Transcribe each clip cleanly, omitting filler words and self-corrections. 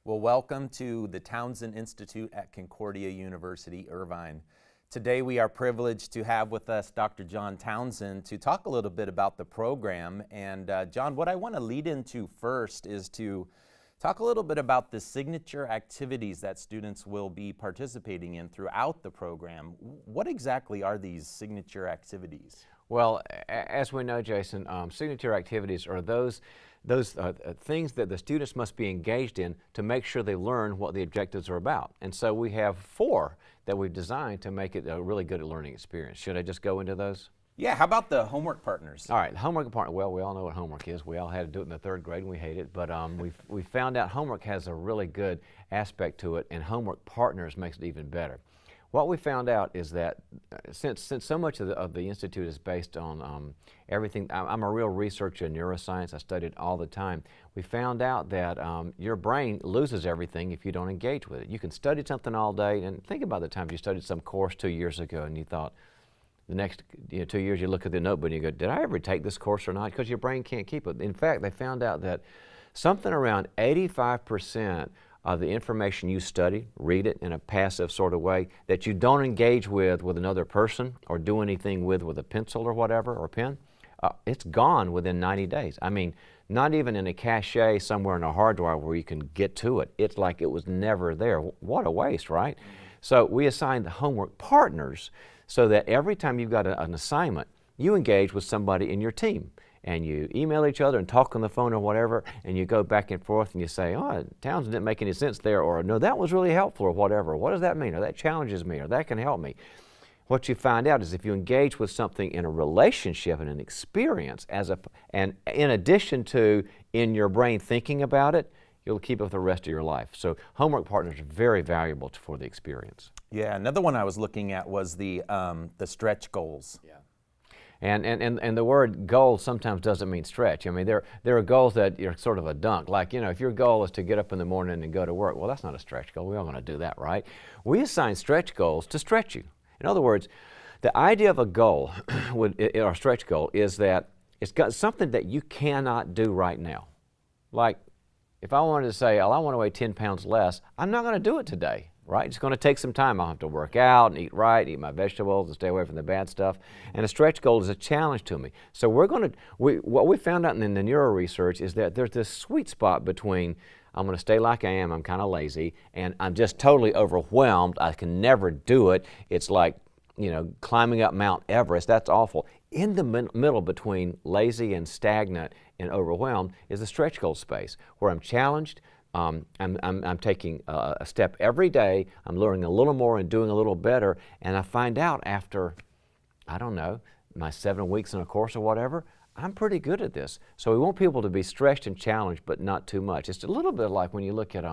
Well, welcome to the Townsend Institute at Concordia University, Irvine. Today we are privileged to have with us Dr. John Townsend to talk a little bit about the program. And John, what I want to lead into first is to talk a little bit about the signature activities that students will be participating in throughout the program. What exactly are these signature activities? Well, as we know, Jason, signature activities are those things that the students must be engaged in to make sure they learn what the objectives are about. And so we have 4 that we've designed to make it a really good learning experience. Should I just go into those? Yeah, how about the homework partners? All right, the homework partner, well, we all know what homework is. We all had to do it in the 3rd grade and we hate it, but we found out homework has a really good aspect to it, and homework partners makes it even better. What we found out is that since so much of the Institute is based on everything, I'm a real researcher in neuroscience, I study it all the time. We found out that your brain loses everything if you don't engage with it. You can study something all day, and think about the times you studied some course 2 years ago and you thought, the next 2 years you look at the notebook and you go, did I ever take this course or not? Because your brain can't keep it. In fact, they found out that something around 85% of the information you study, read it in a passive sort of way, that you don't engage with another person or do anything with a pencil or whatever, or pen, it's gone within 90 days. I mean, not even in a cache somewhere in a hard drive where you can get to it. It's like it was never there. What a waste, right? So we assigned the homework partners so that every time you've got an assignment, you engage with somebody in your team. And you email each other and talk on the phone or whatever, and you go back and forth and you say, oh, Townsend didn't make any sense there, or no, that was really helpful, or whatever. What does that mean? Or that challenges me, or that can help me. What you find out is if you engage with something in a relationship and an experience, and in addition to in your brain thinking about it, you'll keep it for the rest of your life. So homework partners are very valuable for the experience. Yeah, another one I was looking at was the stretch goals. Yeah. And the word goal sometimes doesn't mean stretch. I mean, there are goals that are sort of a dunk. Like, if your goal is to get up in the morning and go to work, well, that's not a stretch goal. We're all going to do that, right? We assign stretch goals to stretch you. In other words, the idea of a goal, or stretch goal, is that it's got something that you cannot do right now. Like, if I wanted to say, oh, I want to weigh 10 pounds less, I'm not going to do it today. Right? It's going to take some time. I'll have to work out and eat right, eat my vegetables and stay away from the bad stuff. And a stretch goal is a challenge to me. So what we found out in the neuro research is that there's this sweet spot between I'm going to stay like I am, I'm kind of lazy, and I'm just totally overwhelmed. I can never do it. It's like, climbing up Mount Everest. That's awful. In the middle between lazy and stagnant and overwhelmed is the stretch goal space where I'm challenged. I'm taking a step every day. I'm learning a little more and doing a little better. And I find out after, I don't know, my 7 weeks in a course or whatever, I'm pretty good at this. So we want people to be stretched and challenged, but not too much. It's a little bit like when you look at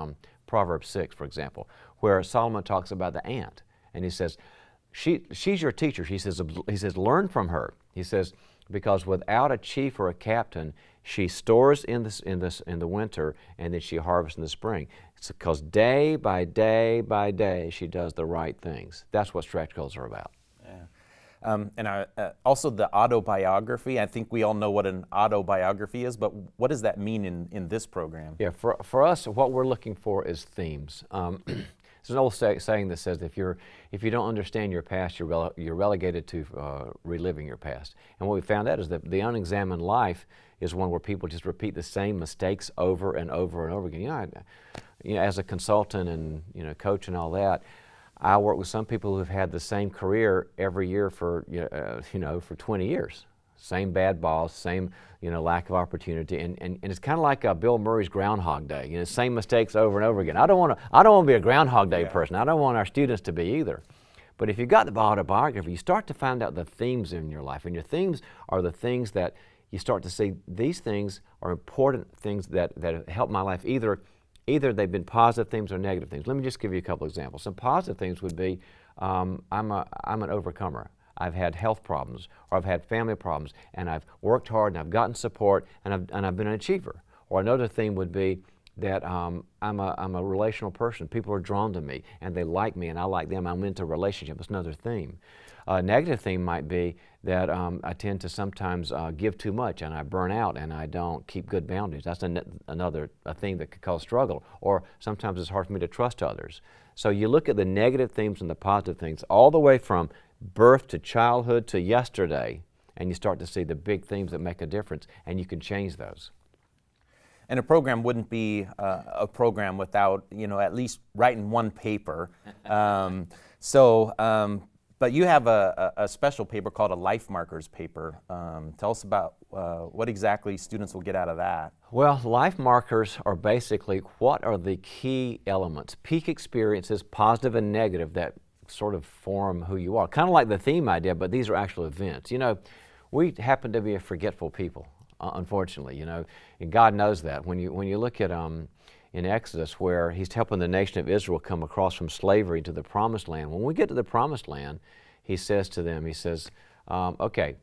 Proverbs 6, for example, where Solomon talks about the ant. And he says, she's your teacher. He says, learn from her. He says, because without a chief or a captain, she stores in the winter, and then she harvests in the spring. It's because day by day by day she does the right things. That's what stretch goals are about. Yeah. And also the autobiography. I think we all know what an autobiography is, but what does that mean in this program? Yeah, for us, what we're looking for is themes. There's an old saying that says if you don't understand your past, you're relegated to reliving your past. And what we found out is that the unexamined life is one where people just repeat the same mistakes over and over and over again. As a consultant and coach and all that, I work with some people who've had the same career every year for for 20 years. Same bad boss, same lack of opportunity, and it's kind of like Bill Murray's Groundhog Day. Same mistakes over and over again. I don't want to be a Groundhog Day person. I don't want our students to be either. But if you've got the autobiography, you start to find out the themes in your life, and your themes are the things that you start to see. These things are important things that help my life. Either they've been positive things or negative things. Let me just give you a couple examples. Some positive things would be I'm an overcomer. I've had health problems, or I've had family problems, and I've worked hard, and I've gotten support, and I've been an achiever. Or another theme would be that I'm a relational person. People are drawn to me, and they like me, and I like them. I'm into a relationship. It's another theme. A negative theme might be that I tend to sometimes give too much, and I burn out, and I don't keep good boundaries. That's another thing that could cause struggle. Or sometimes it's hard for me to trust others. So you look at the negative things and the positive things all the way from birth to childhood to yesterday, and you start to see the big themes that make a difference, and you can change those. And a program wouldn't be a program without, at least writing one paper. But you have a special paper called a Life Markers paper. Tell us about what exactly students will get out of that. Well, life markers are basically what are the key elements, peak experiences, positive and negative, that sort of form who you are. Kind of like the theme idea, but these are actual events. We happen to be a forgetful people, unfortunately, and God knows that. When you look at in Exodus, where he's helping the nation of Israel come across from slavery to the Promised Land. When we get to the Promised Land, he says to them, okay,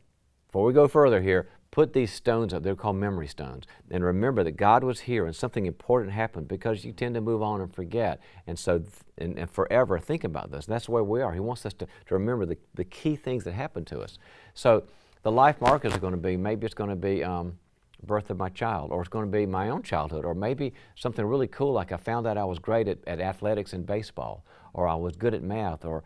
before we go further here, put these stones up. They're called memory stones. And remember that God was here and something important happened, because you tend to move on and forget. And so, and forever think about this. And that's the way we are. He wants us to remember the key things that happened to us. So the life markers are going to be, maybe it's going to be birth of my child, or it's going to be my own childhood, or maybe something really cool like I found out I was great at athletics and baseball, or I was good at math, or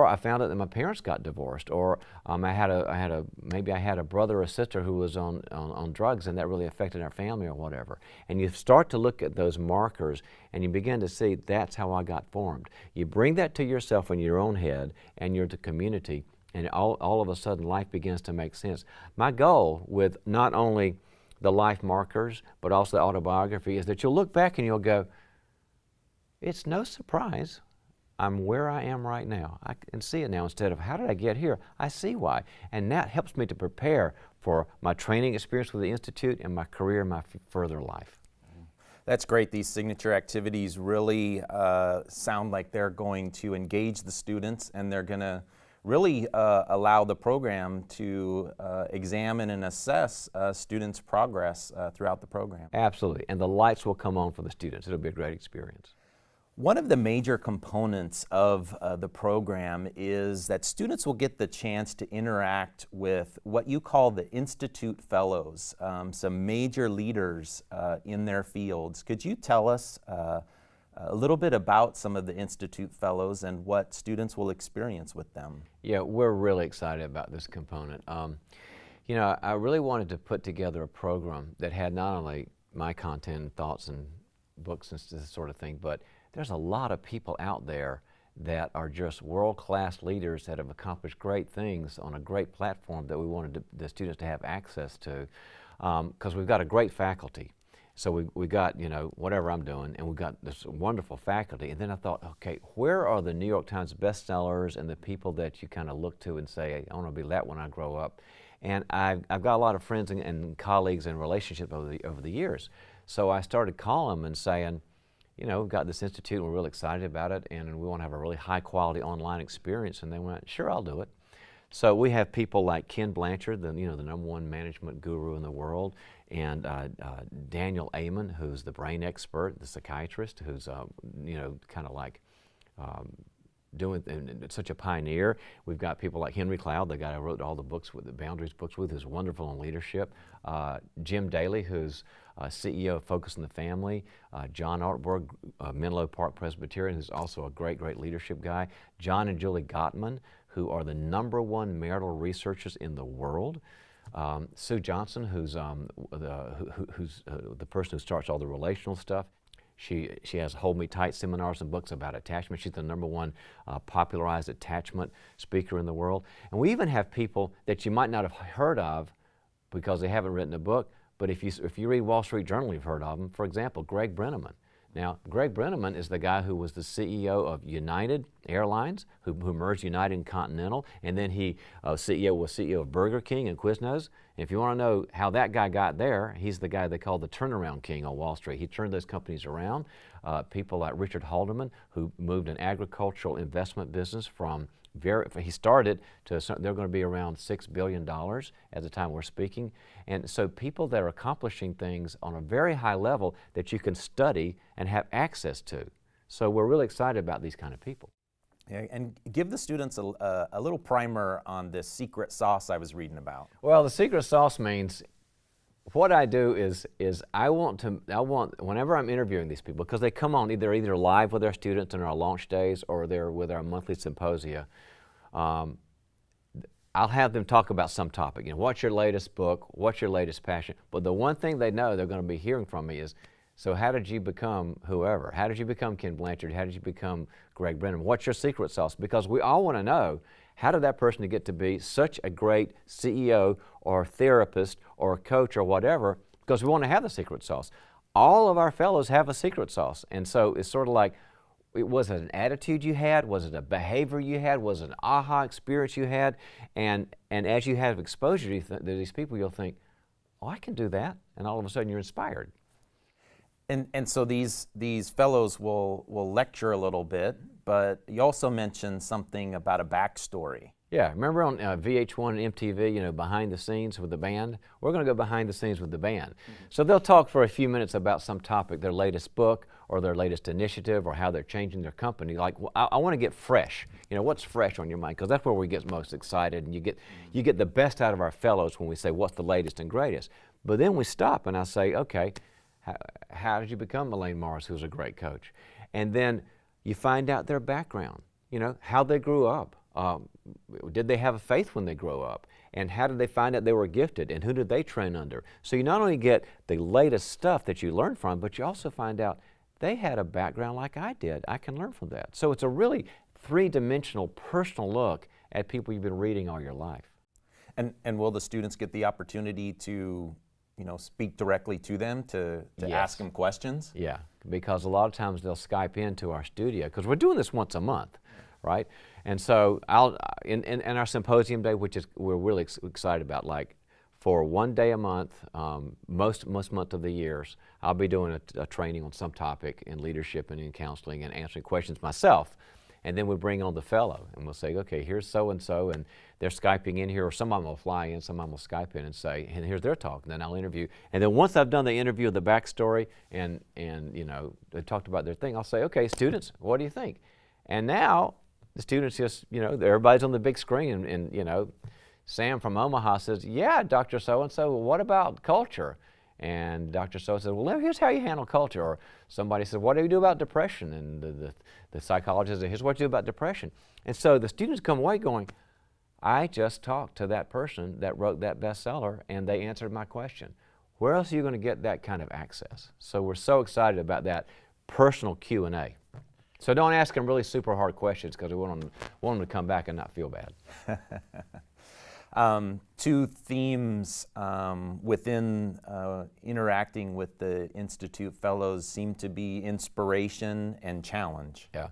I found out that my parents got divorced, or maybe I had a brother or sister who was on drugs and that really affected our family or whatever. And you start to look at those markers and you begin to see that's how I got formed. You bring that to yourself in your own head and you're the community, and all of a sudden life begins to make sense. My goal with not only the life markers, but also the autobiography, is that you'll look back and you'll go, it's no surprise I'm where I am right now. I can see it now. Instead of how did I get here, I see why. And that helps me to prepare for my training experience with the Institute and my career and my further life. That's great. These signature activities really sound like they're going to engage the students, and they're going to really allow the program to examine and assess students' progress throughout the program. Absolutely, and the lights will come on for the students. It'll be a great experience. One of the major components of the program is that students will get the chance to interact with what you call the Institute Fellows, some major leaders in their fields. Could you tell us a little bit about some of the Institute Fellows and what students will experience with them? Yeah, we're really excited about this component. I really wanted to put together a program that had not only my content and thoughts and books and this sort of thing, but there's a lot of people out there that are just world-class leaders that have accomplished great things on a great platform that we wanted the students to have access to, because we've got a great faculty. So we got, whatever I'm doing, and we've got this wonderful faculty. And then I thought, okay, where are the New York Times bestsellers and the people that you kind of look to and say, I want to be that when I grow up? And I've got a lot of friends and colleagues and relationships over the years. So I started calling them and saying, we've got this institute and we're really excited about it, and we want to have a really high quality online experience. And they went, sure, I'll do it. So we have people like Ken Blanchard, the #1 management guru in the world, and Daniel Amen, who's the brain expert, the psychiatrist, who's kind of like doing such a pioneer. We've got people like Henry Cloud, the guy I wrote all the books with, the Boundaries books with, who's wonderful in leadership. Jim Daly, who's CEO of Focus on the Family. John Ortberg, Menlo Park Presbyterian, who's also a great leadership guy. John and Julie Gottman, who are the #1 marital researchers in the world. Sue Johnson, who's the person who starts all the relational stuff. She has Hold Me Tight seminars and books about attachment. She's the #1 popularized attachment speaker in the world. And we even have people that you might not have heard of because they haven't written a book, but if you read Wall Street Journal, you've heard of them. For example, Greg Brenneman. Now, Greg Brenneman is the guy who was the CEO of United Airlines, who merged United and Continental, and then he was CEO of Burger King and Quiznos. And if you want to know how that guy got there, he's the guy they call the turnaround king on Wall Street. He turned those companies around. People like Richard Haldeman, who moved an agricultural investment business from he started to, they're going to be around $6 billion at the time we're speaking. And so people that are accomplishing things on a very high level that you can study and have access to. So we're really excited about these kind of people. Yeah, and give the students a little primer on this secret sauce I was reading about. Well, the secret sauce means what I do is I want whenever I'm interviewing these people, because they come on either live with our students in our launch days or they're with our monthly symposia. I'll have them talk about some topic. You know, what's your latest book? What's your latest passion? But the one thing they know they're going to be hearing from me is, so how did you become whoever? How did you become Ken Blanchard? How did you become Greg Brennan? What's your secret sauce? Because we all want to know, how did that person get to be such a great CEO or therapist or coach or whatever? Because we want to have the secret sauce. All of our fellows have a secret sauce. And so it's sort of like, was it an attitude you had? Was it a behavior you had? Was it an aha experience you had? And as you have exposure to these people, you'll think, oh, I can do that. And all of a sudden you're inspired. And so these fellows will lecture a little bit, but you also mentioned something about a backstory. Yeah, remember on VH1 and MTV, you know, behind the scenes with the band? We're going to go behind the scenes with the band. So they'll talk for a few minutes about some topic, their latest book or their latest initiative or how they're changing their company. Like, well, I want to get fresh. You know, what's fresh on your mind? Because that's where we get most excited, and you get the best out of our fellows when we say, what's the latest and greatest? But then we stop and I say, okay, how did you become Elaine Morris, who's a great coach? And then you find out their background, you know, how they grew up. Did they have a faith when they grew up? And how did they find out they were gifted? And who did they train under? So you not only get the latest stuff that you learn from, but you also find out they had a background like I did. I can learn from that. So it's a really three-dimensional, personal look at people you've been reading all your life. And will the students get the opportunity to, you know, speak directly to them, to Yes. ask them questions? Yeah, because a lot of times they'll Skype into our studio, because we're doing this once a month, right? And so in our symposium day, which is we're really excited about, like for one day a month, most month of the years, I'll be doing a training on some topic in leadership and in counseling and answering questions myself. And then we bring on the fellow and we'll say, okay, here's so-and-so, and they're Skyping in here, or some of them will fly in, some of them will Skype in and say, and here's their talk, and then I'll interview. And then once I've done the interview of the backstory and you know, they talked about their thing, I'll say, okay, students, what do you think? And now the students just, you know, everybody's on the big screen, and you know, Sam from Omaha says, yeah, Dr. So-and-so, what about culture? And Dr. So says, well, here's how you handle culture. Or somebody says, what do you do about depression? And the psychologist says, here's what you do about depression. And so the students come away going, I just talked to that person that wrote that bestseller, and they answered my question. Where else are you going to get that kind of access? So we're so excited about that personal Q&A. So don't ask them really super hard questions, because we want them to come back and not feel bad. Two themes within interacting with the Institute Fellows seem to be inspiration and challenge. Yeah.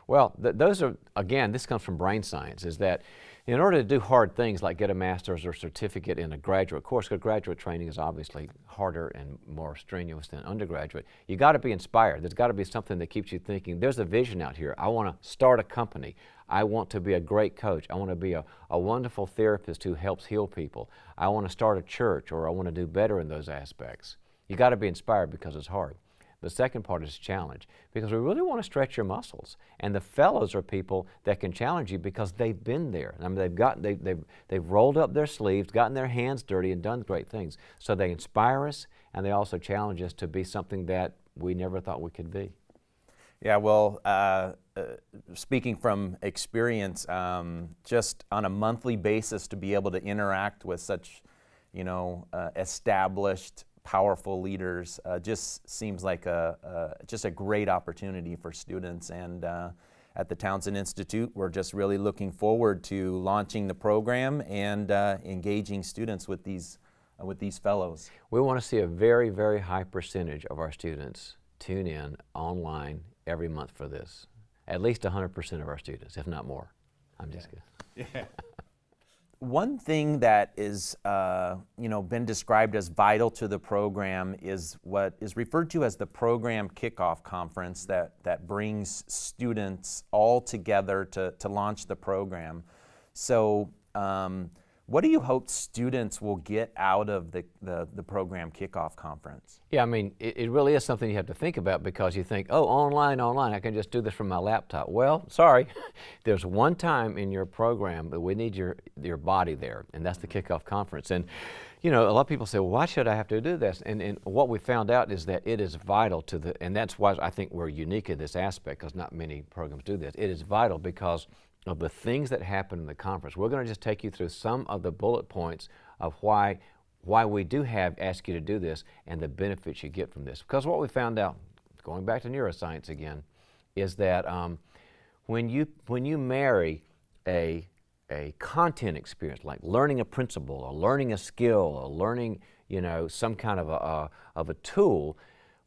Well, those are, again, this comes from brain science, is that in order to do hard things like get a master's or certificate in a graduate course, because graduate training is obviously harder and more strenuous than undergraduate, you got to be inspired. There's got to be something that keeps you thinking, there's a vision out here. I want to start a company. I want to be a great coach. I want to be a wonderful therapist who helps heal people. I want to start a church, or I want to do better in those aspects. You got to be inspired because it's hard. The second part is challenge, because we really want to stretch your muscles. And the fellows are people that can challenge you because they've been there. I mean, they've rolled up their sleeves, gotten their hands dirty, and done great things. So they inspire us, and they also challenge us to be something that we never thought we could be. Yeah, well, speaking from experience, just on a monthly basis to be able to interact with such, you know, established, powerful leaders just seems like just a great opportunity for students. And at the Townsend Institute, we're just really looking forward to launching the program and engaging students with these fellows. We want to see a very, very high percentage of our students tune in online every month for this. At least 100% of our students, if not more. I'm just kidding. Yeah. One thing that is, you know, been described as vital to the program is what is referred to as the program kickoff conference that brings students all together to launch the program. So What do you hope students will get out of the program kickoff conference? Yeah, I mean, it really is something you have to think about, because you think, oh, online, I can just do this from my laptop. Well, sorry, there's one time in your program that we need your body there, and that's the kickoff conference. And you know, a lot of people say, well, why should I have to do this? And what we found out is that it is vital to and that's why I think we're unique in this aspect, because not many programs do this. It is vital because of the things that happen in the conference. We're going to just take you through some of the bullet points of why we do ask you to do this and the benefits you get from this. Because what we found out, going back to neuroscience again, is that when you marry a content experience, like learning a principle or learning a skill or learning, you know, some kind of a tool,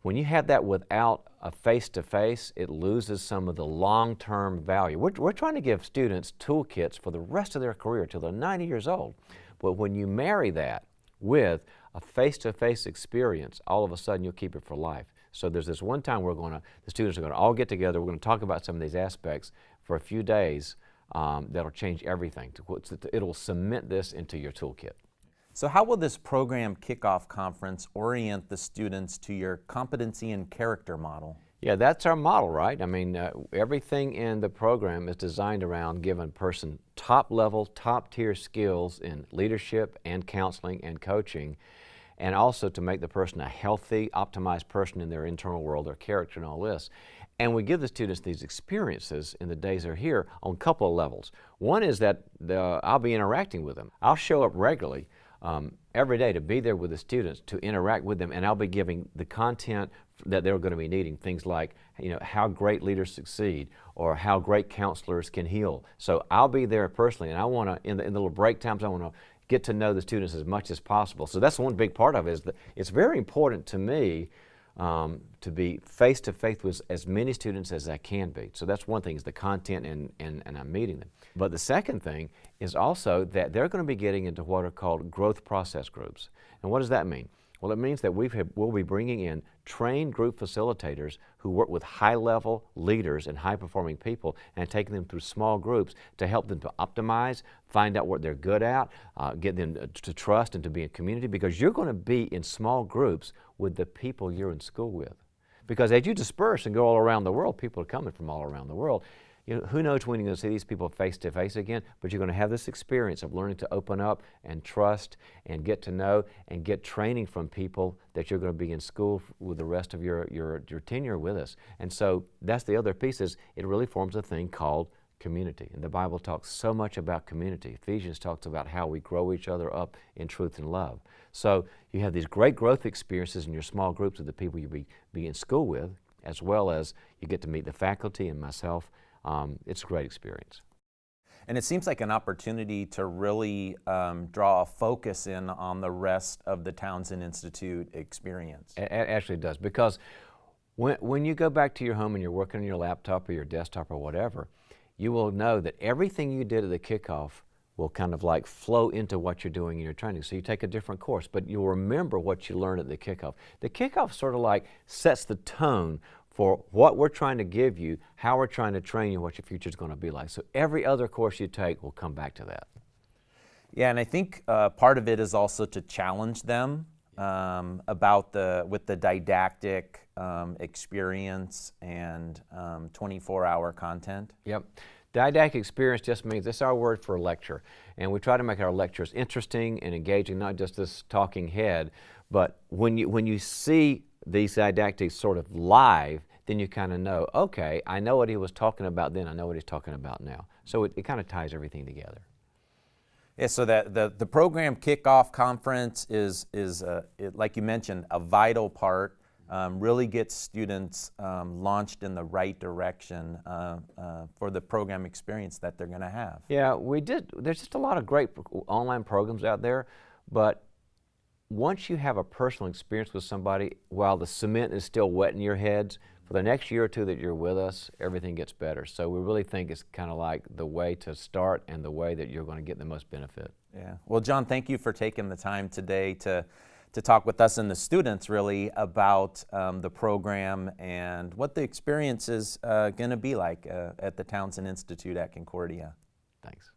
when you have that without a face-to-face, it loses some of the long-term value. We're trying to give students toolkits for the rest of their career till they're 90 years old. But when you marry that with a face-to-face experience, all of a sudden you'll keep it for life. So there's this one time the students are going to all get together. We're going to talk about some of these aspects for a few days that'll change everything. It'll cement this into your toolkit. So how will this program kickoff conference orient the students to your competency and character model? Yeah, that's our model, right? I mean, everything in the program is designed around giving a person top-level, top-tier skills in leadership and counseling and coaching, and also to make the person a healthy, optimized person in their internal world, their character and all this. And we give the students these experiences in the days they're here on a couple of levels. One is that I'll be interacting with them. I'll show up regularly every day to be there with the students, to interact with them, and I'll be giving the content that they're going to be needing. Things like, you know, how great leaders succeed, or how great counselors can heal. So I'll be there personally, and I want to, in the little break times, I want to get to know the students as much as possible. So that's one big part of it, is that it's very important to me to be face-to-face with as many students as I can be. So that's one thing, is the content and I'm meeting them. But the second thing is also that they're going to be getting into what are called growth process groups. And what does that mean? Well, it means that we'll be bringing in trained group facilitators who work with high-level leaders and high-performing people, and taking them through small groups to help them to optimize, find out what they're good at, get them to trust and to be in community, because you're going to be in small groups with the people you're in school with. Because as you disperse and go all around the world, people are coming from all around the world. You know, who knows when you're going to see these people face to face again, but you're going to have this experience of learning to open up and trust and get to know and get training from people that you're going to be in school with the rest of your tenure with us. And so that's the other piece, is it really forms a thing called community. And the Bible talks so much about community. Ephesians talks about how we grow each other up in truth and love. So you have these great growth experiences in your small groups with the people you be in school with, as well as you get to meet the faculty and myself. It's a great experience. And it seems like an opportunity to really draw a focus in on the rest of the Townsend Institute experience. It actually does, because when you go back to your home and you're working on your laptop or your desktop or whatever, you will know that everything you did at the kickoff will kind of like flow into what you're doing in your training. So you take a different course, but you'll remember what you learned at the kickoff. The kickoff sort of like sets the tone for what we're trying to give you, how we're trying to train you, what your future is going to be like. So every other course you take will come back to that. Yeah, and I think part of it is also to challenge them with the didactic experience and 24-hour content. Yep. Didactic experience just means, it's our word for lecture. And we try to make our lectures interesting and engaging, not just this talking head, but when you see these didactics sort of live, then you kind of know, okay, I know what he was talking about then, I know what he's talking about now. So it kind of ties everything together. Yeah, so that the program kickoff conference is like you mentioned, a vital part. Really gets students launched in the right direction for the program experience that they're going to have. Yeah, there's just a lot of great online programs out there, but once you have a personal experience with somebody, while the cement is still wet in your heads, for the next year or two that you're with us, everything gets better. So we really think it's kind of like the way to start and the way that you're going to get the most benefit. Yeah. Well, John, thank you for taking the time today to talk with us and the students really about the program and what the experience is going to be like at the Townsend Institute at Concordia. Thanks.